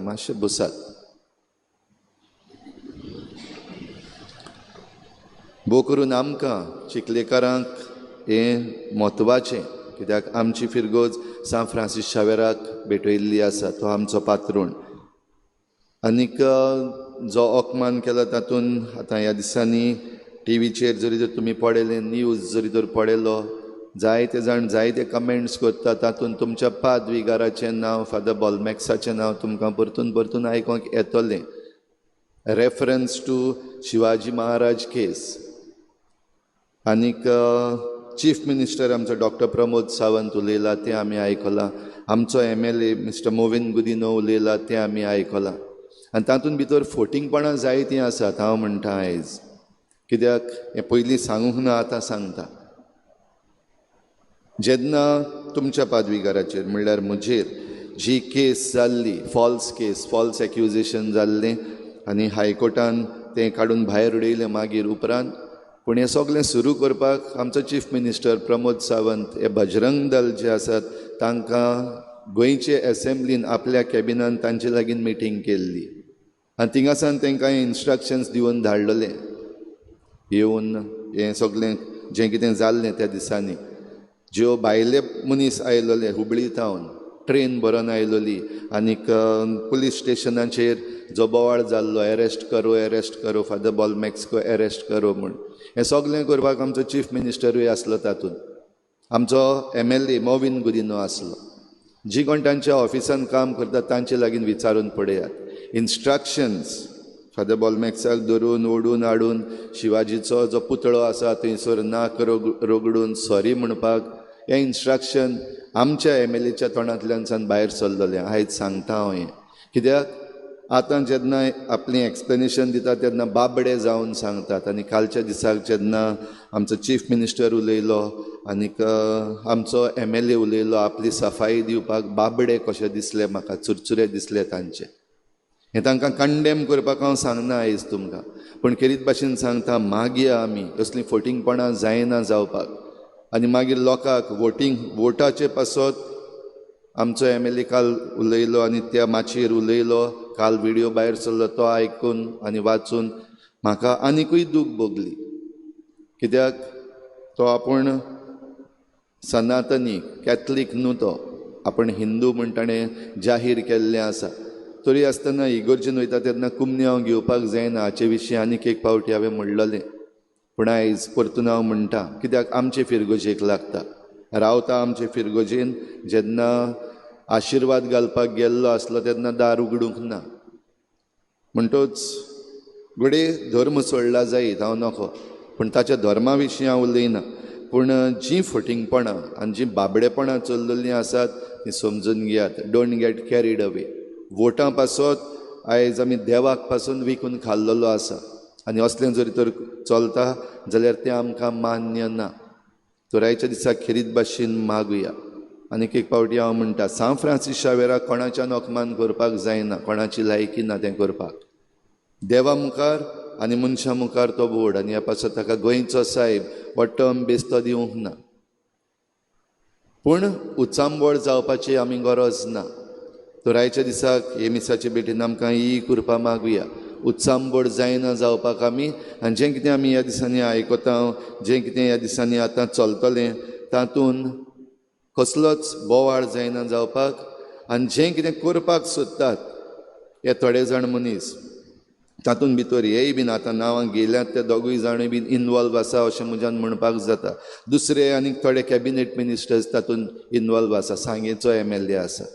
मातशें बसात. भोव करून आमकां चिखलेकारांक हें म्हत्वाचें, कित्याक आमची फिरगोज सान फ्रांसीस शावेराक भेटयल्ली आसा. तो आमचो पात्रूण. आनीक जो अकमान केला तातूंत आतां ह्या दिसांनी टीव्हीचेर जरी जर तुमी पळयलें, न्यूज जरी तर पळयलो, जायते जाण जायते कमेंट्स करता. तातूंत तुमच्या पाद्विगाराचें नांव, फादर बॉलमॅक्साचें नांव तुमकां परतून परतून आयकोंक येतलें. रेफरन्स टू शिवाजी महाराज केस. आनीक चीफ मिनिस्टर आमचो डॉक्टर प्रमोद सावंत उलयला तें आमी आयकलां. आमचो MLA मिस्टर मोविन गुदिनो उलयला तें आमी आयकलां. आनी तातूंत भितर फोटिंगपणां जायतीं आसात. हांव म्हणटा आयज, कित्याक हें पयलीं सांगूंक ना, आतां सांगता. जेन्ना तुमच्या पाद्विगाराचेर म्हणल्यार म्हजेर जी केस जाल्ली, फॉल्स एक्युजेशन जाल्लें, आनी हायकोर्टान तें काडून भायर उडयलें मागीर उपरांत, पूण हें सगळें सुरू करपाक आमचो चीफ मिनिस्टर प्रमोद सावंत हे बजरंग दल जे आसात तांकां गोंयचे एसेंब्लीन आपल्या कॅबिनान तांचे लागीं मिटींग केल्ली. आनी थिंगासान तांकां इन्स्ट्रक्शन्स दिवन धाडलेले येवन हें सगळें जें कितें जाल्लें त्या दिसांनी. ज्यो भायले मनीस आयलोले हुबळी तावन, ट्रेन बरोवन आयलोली, आनीक पुलीस स्टेशनाचेर जो बोवाळ जाल्लो, अरेस्ट करो फादर बॉलमॅक्सको अरेस्ट करो म्हूण, हें सगळें करपाक आमचो चीफ मिनिस्टरूय आसलो तातूंत. आमचो MLA मोविन गुदिनो आसलो. जी कोण तांच्या ऑफिसान काम करतात तांचे लागीं विचारून पळयात. इन्स्ट्रक्शन्स फादर बॉलमॅक्साक धरून ओडून हाडून शिवाजीचो जो पुतळो आसा थंयसर नाक रगडून सॉरी म्हणपाक, हें इन्स्ट्रक्शन आमच्या MLAच्या तोंडांतल्यान सावन भायर सरलेलें. आयज सांगता हांव हें, कित्याक आतां जेन्ना आपलें एक्सप्लेनेशन दिता तेन्ना बाबडे जावन सांगतात. आनी कालच्या दिसाक जेन्ना आमचो चीफ मिनिस्टर उलयलो आनीक आमचो MLA उलयलो, आपली सफाई दिवपाक बाबडे कशे दिसले म्हाका, चुरचुरे दिसले तांचे. हें तांकां कंडेम करपाक हांव सांगना आयज तुमकां, पूण खेरीत भाशेन सांगता, मागया आमी असलीं फोटिंगपणां जायना जावपाक. आनी मागीर लोकांक वोटाचे पासत आमचो MLA काल उलयलो आनी त्या माचयेर उलयलो. काल व्हिडियो भायर सरलो, तो आयकून आनी वाचून म्हाका आनिकूय दूख भोगली. कित्याक तो आपूण सनातनी कॅथलीक न्हू, तो आपूण हिंदू म्हूण ताणें जाहीर केल्लें आसा. तरी आसतना इगर्जेन वयता तेन्ना कुमन्यो हांव घेवपाक जायना. हाचे विशीं आनीक एक फावटी हांवें म्हणलेलें, पूण आयज परतून हांव म्हणटा, कित्याक आमचे फिरगोजेक लागता. रावता आमचे फिरगोजेन. जेन्ना आशिर्वाद घालपाक गेल्लो आसलो तेन्ना दार उगडूंक ना. म्हणटूच घडये धर्म सोडला जायत, हांव नकळो, पूण ताच्या धर्मा विशीं हांव उलयना. पूण जीं फटिंगपणां आनी जीं बाबडेपणां चल्लेलीं आसात तीं समजून घेयात. Don't get carried away. वोटां पासत आयज आमी देवाक पासून विकून खाल्लेलो आसा, आनी असलें जरी तर चलता जाल्यार तें आमकां मान्य ना. तोरायच्या दिसाक खेरीत भाशेन मागुया. आनीक एक फावटी हांव म्हणटा, सान फ्रांसीस शावेराक कोणाच्यान अकमान करपाक जायना, कोणाची लायकी ना तें करपाक. देवा मुखार आनी मनशां मुखार तो बोड, आनी ह्या पासत ताका गोंयचो साहेब हो टर्म बेस्तो दिवंक ना. पूण उचांबळ जावपाची आमी गरज ना. तोरायच्या दिसाक एमिसाचे भेटेन आमकां ही कृपा मागुया. उत्सांबळ जायना जावपाक आमी. आनी जें कितें आमी ह्या दिसांनी आयकता, जें कितें ह्या दिसांनी आतां चलतलें, तातूंत कसलोच बोवाळ जायना जावपाक. आनी जें कितें करपाक सोदतात हे थोडे जाण मनीस, तातूंत भितर हेय बीन आतां नांवां गेल्यात ते दोगूय जाणूय बीन इनवॉल्व आसा अशें म्हज्यान म्हणपाक जाता. दुसरे आनीक थोडे कॅबिनेट मिनिस्टर्स तातूंत इनवॉल्व आसा, सांगेचो MLA आसा.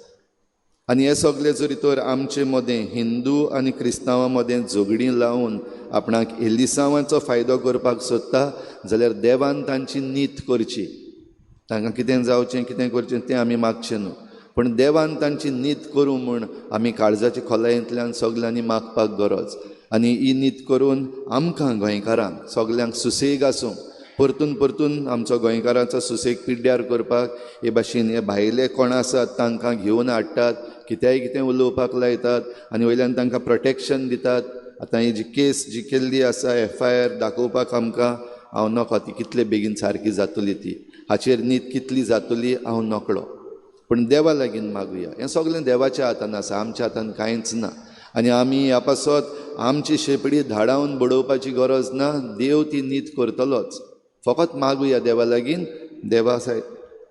आनी हे सगळे जरी तर आमचे मदें हिंदू आनी क्रिस्तांवां मदें झगडीं लावन आपणाक एलिसांवांचो फायदो करपाक सोदता जाल्यार देवान तांची नीत करची. तांकां कितें जावचें, कितें करचें तें आमी मागचें न्हू, पूण देवान तांची नीत करूं म्हूण आमी काळजाच्या खोलायेंतल्यान सगल्यांनी मागपाक गरज. आनी ही नीत करून आमकां गोंयकारांक सगल्यांक सुसेग आसूं, परतून परतून आमचो गोंयकारांचो सुसेग पिड्ड्यार करपाक हे भाशेन हे भायले कोण आसात तांकां घेवन हाडटात, कित्याय कितें उलोवपाक लायतात आनी वयल्यान तांकां प्रोटेक्शन दितात. आतां ही जी केस जी केल्ली आसा FIR दाखोवपाक आमकां, हांव नकळो ती कितले बेगीन सारकी जातली ती, हाचेर न्हीद कितली जातली हांव नकळो. पण देवा लागीं मागुया. हें सगळें देवाच्या हातान आसा, आमच्या हातान कांयच ना. आनी आमी ह्या पासत आमची शेपडी धाडावन बडोवपाची गरज ना. देव ती नीत करतलोच. फकत मागुया देवा लागीं, देवा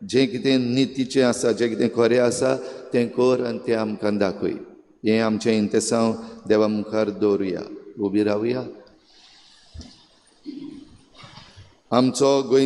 जें कितें नितीचें आसा, जें कितें खरें आसा तें कर आनी तें आमकां दाखय. हें आमचें इंतेसांव देवा मुखार दवरुया. उबी रावया. आमचो गोंय